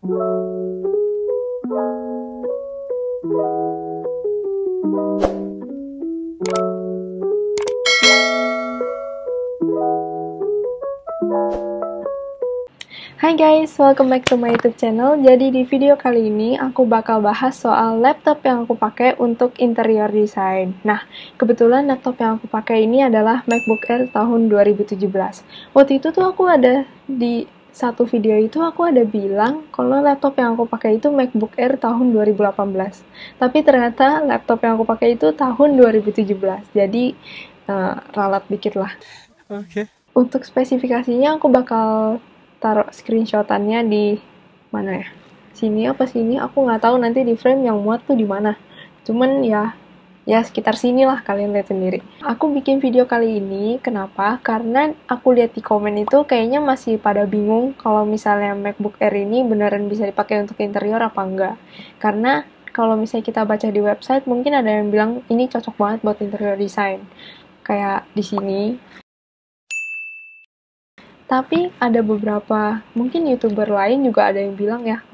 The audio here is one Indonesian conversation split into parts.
Hai guys, welcome back to my YouTube channel. Jadi di video kali ini aku bakal bahas soal laptop yang aku pakai untuk interior design. Nah, kebetulan laptop yang aku pakai ini adalah MacBook Air tahun 2017. Waktu itu tuh aku ada di satu video itu aku ada bilang kalau laptop yang aku pakai itu MacBook Air tahun 2018. Tapi ternyata laptop yang aku pakai itu tahun 2017. Jadi ralat dikit lah. Oke. Untuk spesifikasinya aku bakal taruh screenshotannya di mana ya? Sini apa sini? Aku nggak tahu nanti di frame yang muat tuh di mana. Cuman ya sekitar sini lah, kalian lihat sendiri. Aku bikin video kali ini kenapa? Karena aku lihat di komen itu kayaknya masih pada bingung kalau misalnya MacBook Air ini beneran bisa dipakai untuk interior apa enggak. Karena kalau misalnya kita baca di website mungkin ada yang bilang ini cocok banget buat interior design. Kayak di sini. Tapi ada beberapa, mungkin YouTuber lain juga ada yang bilang ya,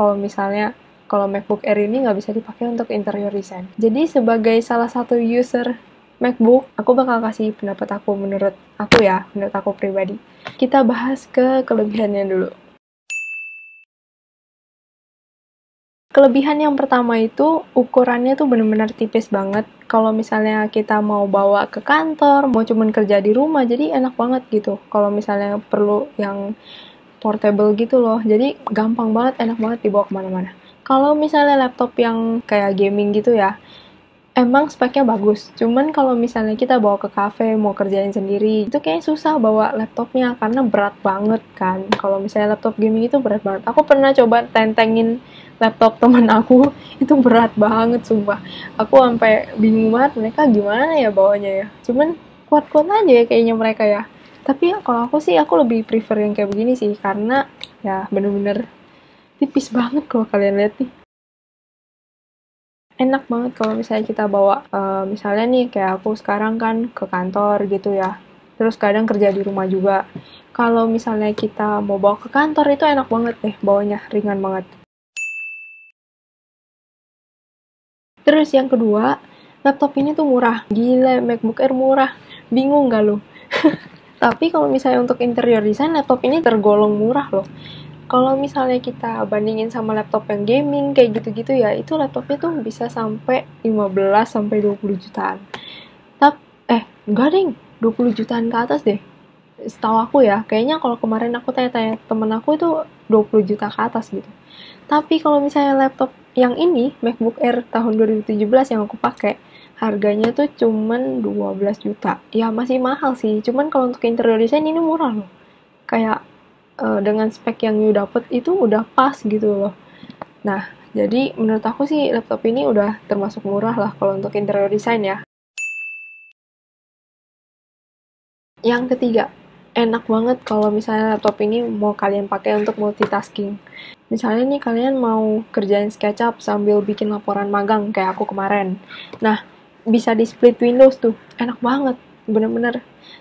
kalau MacBook Air ini nggak bisa dipakai untuk interior design. Jadi sebagai salah satu user MacBook, aku bakal kasih pendapat aku menurut aku pribadi. Kita bahas ke kelebihannya dulu. Kelebihan yang pertama itu, ukurannya tuh bener-bener tipis banget. Kalau misalnya kita mau bawa ke kantor, mau cuman kerja di rumah, jadi enak banget gitu. Kalau misalnya perlu yang portable gitu loh, jadi gampang banget, enak banget dibawa kemana-mana. Kalau misalnya laptop yang kayak gaming gitu ya, emang speknya bagus, cuman kalau misalnya kita bawa ke cafe, mau kerjain sendiri, itu kayaknya susah bawa laptopnya, karena berat banget kan. Kalau misalnya laptop gaming itu berat banget. Aku pernah coba tentengin laptop temen aku, itu berat banget, sumpah. Aku sampai bingung banget, mereka gimana ya bawanya ya. Cuman kuat-kuat aja ya kayaknya mereka ya. Tapi kalau aku sih, aku lebih prefer yang kayak begini sih, karena ya bener-bener tipis banget kalau kalian lihat nih. Enak banget kalau misalnya kita bawa, misalnya nih kayak aku sekarang kan ke kantor gitu ya, terus kadang kerja di rumah juga. Kalau misalnya kita mau bawa ke kantor itu enak banget deh, bawanya ringan banget. Terus yang kedua, laptop ini tuh murah. Gila, MacBook Air murah. Bingung gak lu? Tapi kalau misalnya untuk interior design, laptop ini tergolong murah loh. Kalau misalnya kita bandingin sama laptop yang gaming kayak gitu-gitu ya, itu laptopnya tuh bisa sampai 15 sampai 20 jutaan. Tapi enggak deh, 20 jutaan ke atas deh. Setahu aku ya, kayaknya kalau kemarin aku tanya-tanya temen aku itu 20 juta ke atas gitu. Tapi kalau misalnya laptop yang ini, MacBook Air tahun 2017 yang aku pakai, harganya tuh cuman 12 juta. Ya masih mahal sih, cuman kalau untuk interior design ini murah loh. Kayak dengan spek yang you dapet itu udah pas gitu loh. Nah, jadi menurut aku sih laptop ini udah termasuk murah lah kalau untuk interior design ya. Yang ketiga, enak banget kalau misalnya laptop ini mau kalian pakai untuk multitasking. Misalnya nih kalian mau kerjain SketchUp sambil bikin laporan magang kayak aku kemarin. Nah, bisa di split Windows tuh, enak banget, bener-bener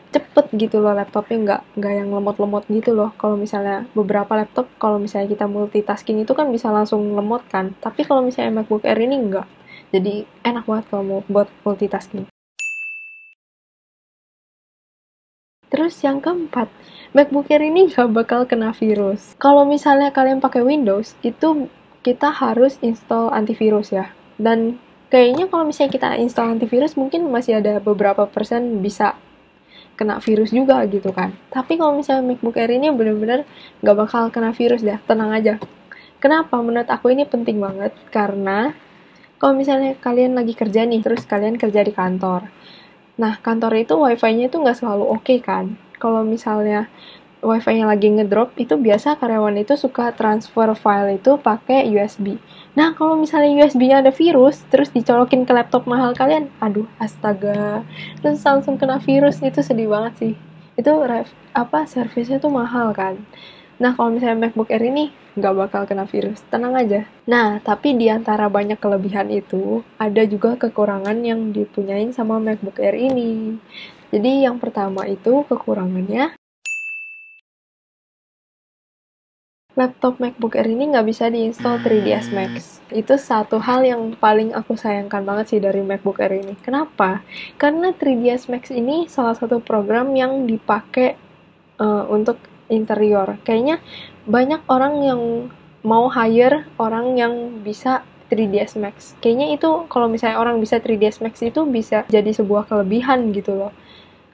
cepet gitu loh laptopnya, nggak yang lemot-lemot gitu loh. Kalau misalnya beberapa laptop, kalau misalnya kita multitasking itu kan bisa langsung lemot kan, tapi kalau misalnya MacBook Air ini enggak. Jadi enak banget kalau mau buat multitasking. Terus yang keempat, MacBook Air ini nggak bakal kena virus. Kalau misalnya kalian pakai Windows, itu kita harus install antivirus ya. Dan kayaknya kalau misalnya kita install antivirus, mungkin masih ada beberapa persen bisa kena virus juga gitu kan. Tapi kalau misalnya MacBook Air ini bener-bener nggak bakal kena virus dah, tenang aja. Kenapa? Menurut aku ini penting banget, karena kalau misalnya kalian lagi kerja nih, terus kalian kerja di kantor. Nah, kantor itu wifi-nya itu nggak selalu oke kan. Kalau misalnya wifi-nya lagi ngedrop, itu biasa karyawan itu suka transfer file itu pakai USB. Nah, kalau misalnya USB-nya ada virus, terus dicolokin ke laptop mahal kalian, aduh, astaga. Terus langsung kena virus, itu sedih banget sih. Itu servisnya tuh mahal kan. Nah, kalau misalnya MacBook Air ini nggak bakal kena virus, tenang aja. Nah, tapi di antara banyak kelebihan itu, ada juga kekurangan yang dipunyain sama MacBook Air ini. Jadi yang pertama itu kekurangannya, laptop MacBook Air ini nggak bisa diinstal 3ds Max. Itu satu hal yang paling aku sayangkan banget sih dari MacBook Air ini. Kenapa? Karena 3ds Max ini salah satu program yang dipakai untuk interior. Kayaknya banyak orang yang mau hire orang yang bisa 3ds Max. Kayaknya itu kalau misalnya orang bisa 3ds Max itu bisa jadi sebuah kelebihan gitu loh.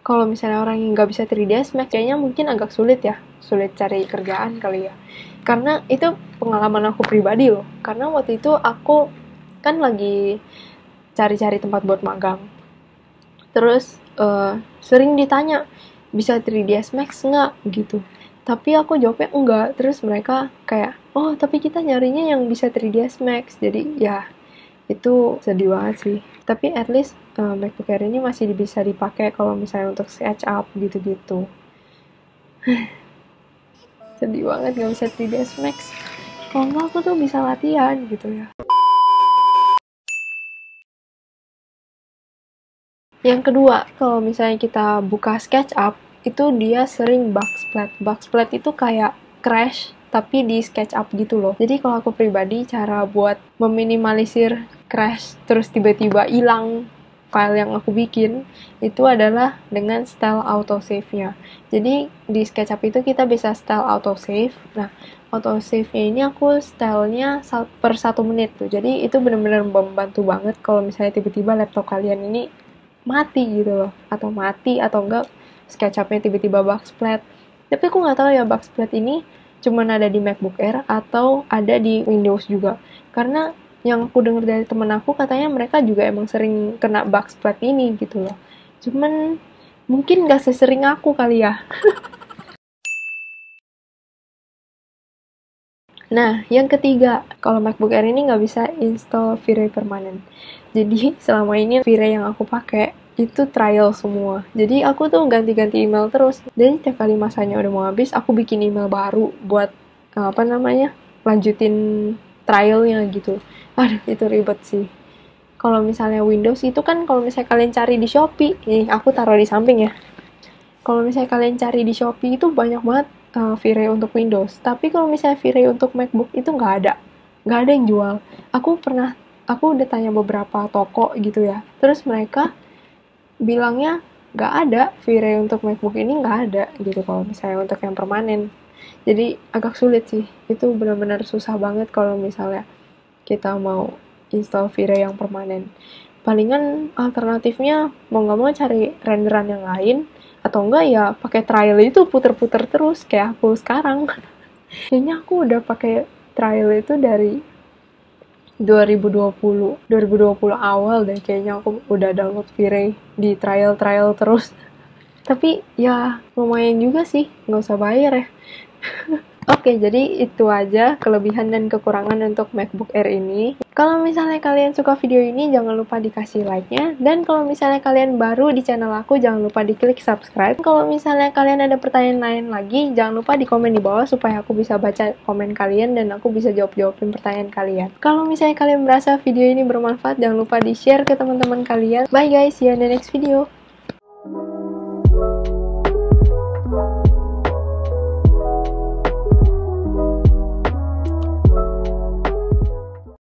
Kalau misalnya orang yang nggak bisa 3ds Max, kayaknya mungkin agak sulit ya. Sulit cari kerjaan kali ya. Karena itu pengalaman aku pribadi loh. Karena waktu itu aku kan lagi cari-cari tempat buat magang. Terus sering ditanya, bisa 3ds Max nggak? Gitu. Tapi aku jawabnya enggak. Terus mereka kayak, oh tapi kita nyarinya yang bisa 3ds Max. Jadi ya itu sedih banget sih. Tapi at least MacBook Air ini masih bisa dipakai kalau misalnya untuk SketchUp gitu-gitu. Sedih banget gak bisa 3ds Max. Kalau nggak aku tuh bisa latihan gitu ya. Yang kedua, kalau misalnya kita buka SketchUp, itu dia sering backsplat. Backsplat itu kayak crash tapi di SketchUp gitu loh. Jadi kalau aku pribadi, cara buat meminimalisir crash terus tiba-tiba hilang file yang aku bikin itu adalah dengan style autosave-nya. Jadi di SketchUp itu kita bisa style autosave. Nah, autosave-nya ini aku stylenya per 1 menit tuh. Jadi itu benar-benar membantu banget kalau misalnya tiba-tiba laptop kalian ini mati gitu loh. Atau mati atau enggak SketchUp-nya tiba-tiba backsplat. Tapi aku nggak tahu ya backsplat ini cuman ada di MacBook Air atau ada di Windows juga. Karena yang aku dengar dari temen aku katanya mereka juga emang sering kena backsplat ini gitu loh. Cuman mungkin gak sesering aku kali ya. Nah, yang ketiga, kalau MacBook Air ini nggak bisa install V-Ray permanen. Jadi, selama ini V-Ray yang aku pakai itu trial semua. Jadi, aku tuh ganti-ganti email terus. Dan setiap kali masanya udah mau habis, aku bikin email baru buat, lanjutin trialnya gitu. Aduh, itu ribet sih. Kalau misalnya Windows itu kan kalau misalnya kalian cari di Shopee, nih aku taruh di samping ya. Kalau misalnya kalian cari di Shopee itu banyak banget V-Ray untuk Windows. Tapi kalau misalnya V-Ray untuk MacBook itu nggak ada. Nggak ada yang jual. Aku udah tanya beberapa toko gitu ya. Terus mereka bilangnya nggak ada V-Ray untuk MacBook ini nggak ada gitu kalau misalnya untuk yang permanen. Jadi agak sulit sih. Itu benar-benar susah banget kalau misalnya kita mau install V-Ray yang permanen. Palingan alternatifnya mau nggak mau cari renderan yang lain atau enggak ya pakai trial itu puter-puter terus kayak aku sekarang. Kayaknya aku udah pakai trial itu dari 2020 awal deh kayaknya aku udah download V-Ray di trial terus. Tapi ya lumayan juga sih, nggak usah bayar ya. Oke, jadi itu aja kelebihan dan kekurangan untuk MacBook Air ini. Kalau misalnya kalian suka video ini, jangan lupa dikasih like-nya. Dan kalau misalnya kalian baru di channel aku, jangan lupa diklik subscribe. Kalau misalnya kalian ada pertanyaan lain lagi, jangan lupa di komen di bawah supaya aku bisa baca komen kalian dan aku bisa jawab-jawabin pertanyaan kalian. Kalau misalnya kalian merasa video ini bermanfaat, jangan lupa di-share ke teman-teman kalian. Bye guys, see you in the next video.